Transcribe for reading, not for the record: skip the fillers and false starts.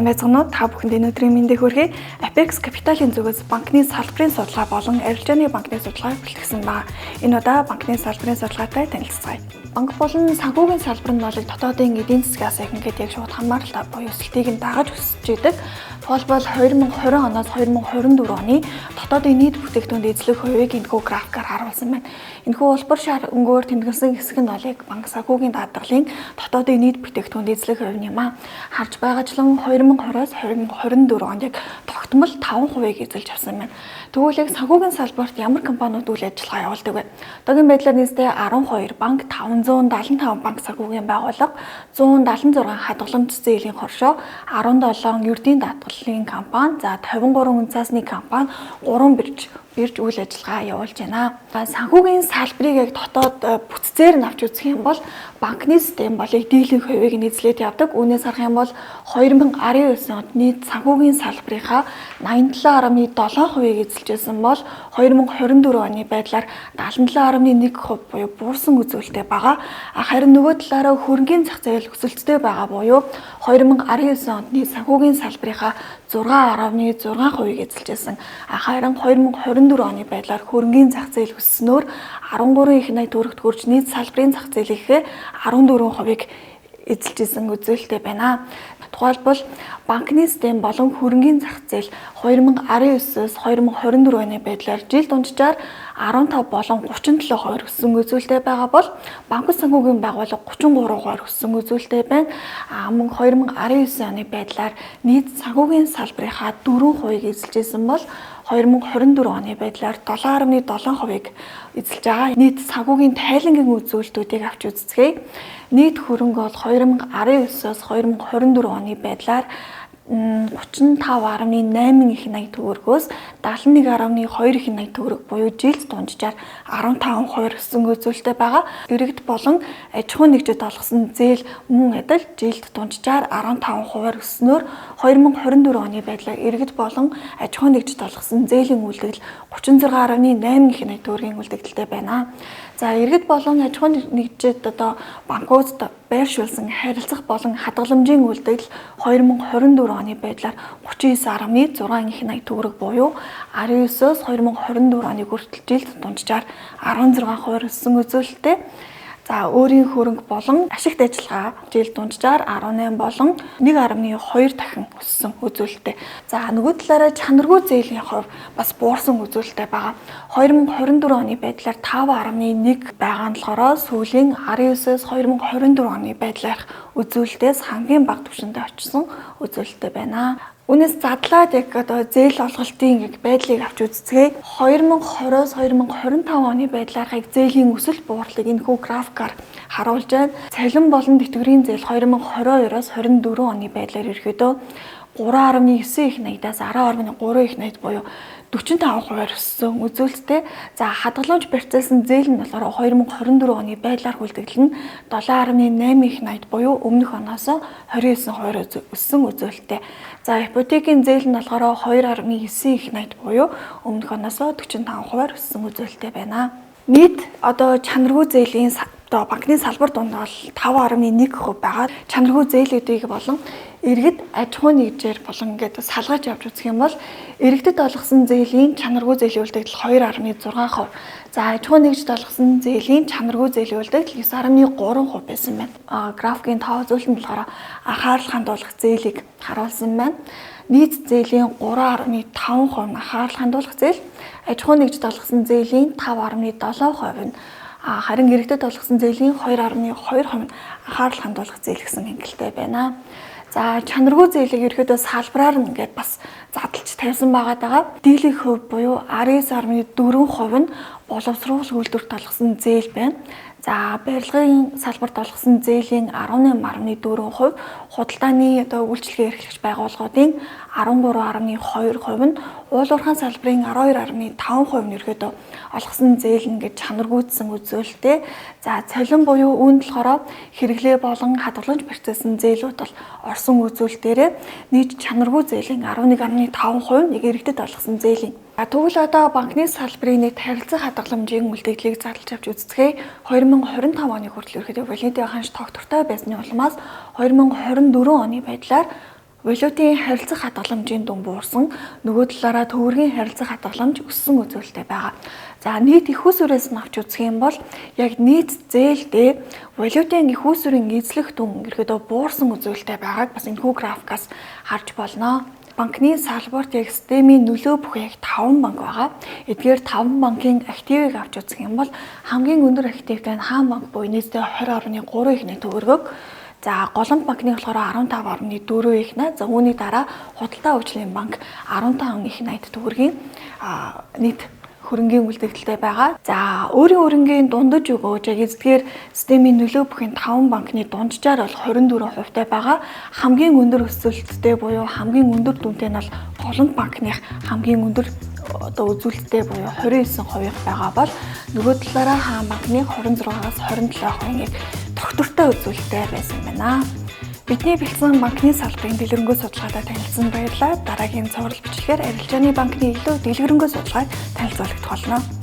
байцгаанууд та бүхэнд өнөөдрийн мэндийг хүргэе. Apex Capital-ийн зүгээс банкны салбарын судалгаа болон арилжааны банкны судалгааг бэлтгэсэн байна. Энэ удаа банкны салбарын судалгаатай танилцгаая. Банк болон санхүүгийн салбар нь бол дотоодын эдийн засгаас ихэнхэд яг шууд хамааралтай буюу өсөлтийг нь дагаж өсөж идэг. Тухайлбал 2020 оноос 2024 оны дотоодын нийт бүтээгдэхүүн эзлэх хувийг энэхүү графикаар харуулсан байна. Энэхүү улбар шар өнгөөр тэмдэглэсэн хэсэг нь бол яг банк санхүүгийн даатгалын дотоодын нийт бүтээгдэхүүн эзлэх хувь юм аа. Харж байгаачлан 2020-оос 2024 онд яг тогтмол 5% эзэлж авсан байна. Тэгвэл яг санхүүгийн салбарт ямар компаниуд үйл ажиллагаа явуулдаг вэ? Одоогийн байдлаар нийтдээ 12 банк, 575 банк санхүүгийн байгууллага, 176 хадгаламж зээлийн хоршоо, 17 ердийн даатгалын компани, за 53 үнцаасны компани, 3 бирж үйл ажиллагаа явуулж байна. Санхүүгийн салбарыг яг дотоод бүтцээр нь авч үзэх юм бол банкны систем болыг дийлэнх хувийг эзлээд явдаг. Үүнээс харах юм бол 2019 онд нийт санхүүгийн салбарынхаа 87.7%-ийг эзэлжсэн бол 2024 оны байдлаар 77.1% буюу буурсан үзүүлэлттэй байгаа. Харин нөгөө талаараа хөрөнгөний зах зээл өсөлттэй байгаа буюу 2019 онд нийт санхүүгийн салбарынхаа 6.6%-ийг эзэлжсэн. Харин 2024 оны байдлаар хөрөнгөний зах зээл өссөнөөр 13 их найт төгрөгт хүрч нийт салбарын зах зээлийнхээ 14%-ийг эзэлжсэн үзүүлэлттэй байна. Тухайлбал банкны систем болон хөрөнгөний зах зээл 2019-с 2024 оны байдлаар жил дунджаар 15 болон 37% өссөн үзүүлэлттэй байгаа бол банк санхүүгийн байгууллага 33% өссөн үзүүлэлттэй байна. Мөн 2019 оны байдлаар нийт санхүүгийн салбарынхаа 4%-ийг эзэлжсэн бол 2024 оны байдлаар 7.7%-ийг эзэлж байгаа. Нийт санхүүгийн тайлангийн үзүүлэлтүүдийг авч үзцгээе. Нийт хөрөнгө бол 2019-с 2024 оны байдлаар 35.8 их найт төгрөгөөс 71.2 их найт төгрөг буюу жилд дунджаар 15% өссөн үзүүлэлттэй байгаа. Иргэд болон аж ахуйн нэгжид олгосон зээл мөн адил жилд дунджаар 15% өснөөр 2024 оны байдлаар иргэд болон аж ахуйн нэгжид олгосон зээлийн үлдэгдэл 36.8 их найт төгрөгийн үлдэгдэлтэй байна. За иргэд болон аж ахуйн нэгжид банкуд байршуулсан харилцах болон хадгаламжийн үлдэгдэл 2024 оны байдлаар 39.6 их найт төгрөг буюу 19-с 2024 оны хүртэл жилд дунджаар 16% өссөн үзүүлэлттэй. За өөрийн хөрөнгө болон ашигт ажиллагаа жил дунджаар 18 болон 1.2 дахин өссөн үзүүлэлттэй. За нөгөө талаараа чанаргүй зээлийн хувь бас буурсан үзүүлэлттэй байгаа. 2024 оны байдлаар 5.1 байгаа нь болохоор сүүлийн 19-с 2024 оны байдлаарх үзүүлэлтээс хамгийн бага түвшиндээ очсон үзүүлэлттэй байна. Үүнээс задлаад яг зээл олголтын байдлыг авч үзцгээе. 2020-с 2025 оны байдлаарх зээлийн өсөлт буурлыг энэхүү графикаар харуулж байна. Цалин болон тэтгэврийн зээл 2022-оос 24 оны байдлаар ерөөдөө 3.9 их найдаас 10.3 их найд буюу 45% өссөн үзүүлэлттэй. За хадгаламж процессын зээл нь болохоор 2024 оны байдлаар үлдэгдэл нь 7.8 их найд буюу өмнөх оноос 29% өссөн үзүүлэлттэй. За ипотекийн зээл нь болохоор 2.9 их найд буюу өмнөх оноос 45% өссөн үзүүлэлттэй байна. Нийт чанаргүй зээлийн банкны салбар дунд бол 5.1% байгаа. Чанаргүй зээлүүдийг болон иргэд аж ахуйн нэгжээр болон салгаж явж үзэх юм бол иргэдэд олгосон зээлийн чанаргүй зээлийн үлдэгдэл 2.6%. За аж ахуйн нэгжид олгосон зээлийн чанаргүй зээлийн үлдэгдэл 9.3% байсан байна. Графикийн тоо үзүүлэлт нь болохоор анхаарал хандуулах зээлийг харуулсан байна. Нийт зээлийн 3.5% нь анхаарал хандуулах зээл, аж ахуйн нэгжид олгосон зээлийн 5.7% нь харин иргэдэд олгосон зээлийн 2.2% нь анхаарал хандуулах зээл гэсэн ангилалтай байна. За чанаргүй зээлийг ерөөдөө салбараар нь бас задлж тавьсан байгаа. Дийлэнх хувь буюу 19.4% нь боловсруулах үйлдвэрт олгосон зээл байна. За барилгын салбарт олгосон зээлийн 18.4%, худалдааны үйлчилгээ эрхлэгч байгууллагуудын 13.2% нь, уул уурхайн салбарын 12.5% нь ерөөдөө олгосон зээл нь чанаргүйдсэн үзүүлэлттэй. За цалин буюу үүнд болохоор хэрэглээ болон хадгаламж процессын зээлүүд бол орсон үзүүлэлтээрээ нийт чанаргүй зээлийн 11.5% нэг иргэдэд олгосон зээлийн. Тэгвэл банкны салбарын нийт харилцах хадгаламжийн үлдэгдлийг задлж авч үзцгээе. 2025 оны хүртэл ерөөдөө валентийн ханш тогтвортой байсны улмаас 2024 оны байдлаар Валютын харилцах хадгаламжийн дүн буурсан, нөгөө талаараа төгрөгийн харилцах хадгаламж өссөн үзүүлэлттэй байгаа. За нийт их усүрээс нь авч үзэх юм бол яг нийт зээлдээ валютын их усүрийн эзлэх дүн ерөөдөө буурсан үзүүлэлттэй байгааг бас энэхүү графикаас харж болно. Банкны салбарт яг системийн нөлөө бүхий яг 5 банк байгаа. Эдгээр 5 банкын активыг авч үзэх юм бол хамгийн өндөр активтай нь Хаан банк буюу нийтдээ 20.3 ихний төгрөгөг. За Голомт банкны болохоор 15.4 их найд. За үүний дараа Худалдаа хөгжлийн банк 15 их найд төгрөгийн нийт хөрөнгийн үлдэгдэлтэй байгаа. За өөрийн дундаж өгөөж яг эзэдгээр системийн нөлөө бүхий 5 банкны дунджаар бол 24% байгаа. Хамгийн өндөр өсөлттэй буюу хамгийн өндөр дүнтэй нь бол Голомт банкных хамгийн өндөр үзүүлэлттэй буюу 29% байгаа бол нөгөө талаараа Хаан банкны 26-аас 27% тогтвортой үзүүлэлттэй байсан байна. Бидний бэлдсэн банкны салбарын дэлгэрэнгүй судалгаатай танилцсан баярлалаа. Дараагийн цуврал бичлэгээр арилжааны банкны илүү дэлгэрэнгүй судалгааг танилцуулах болно.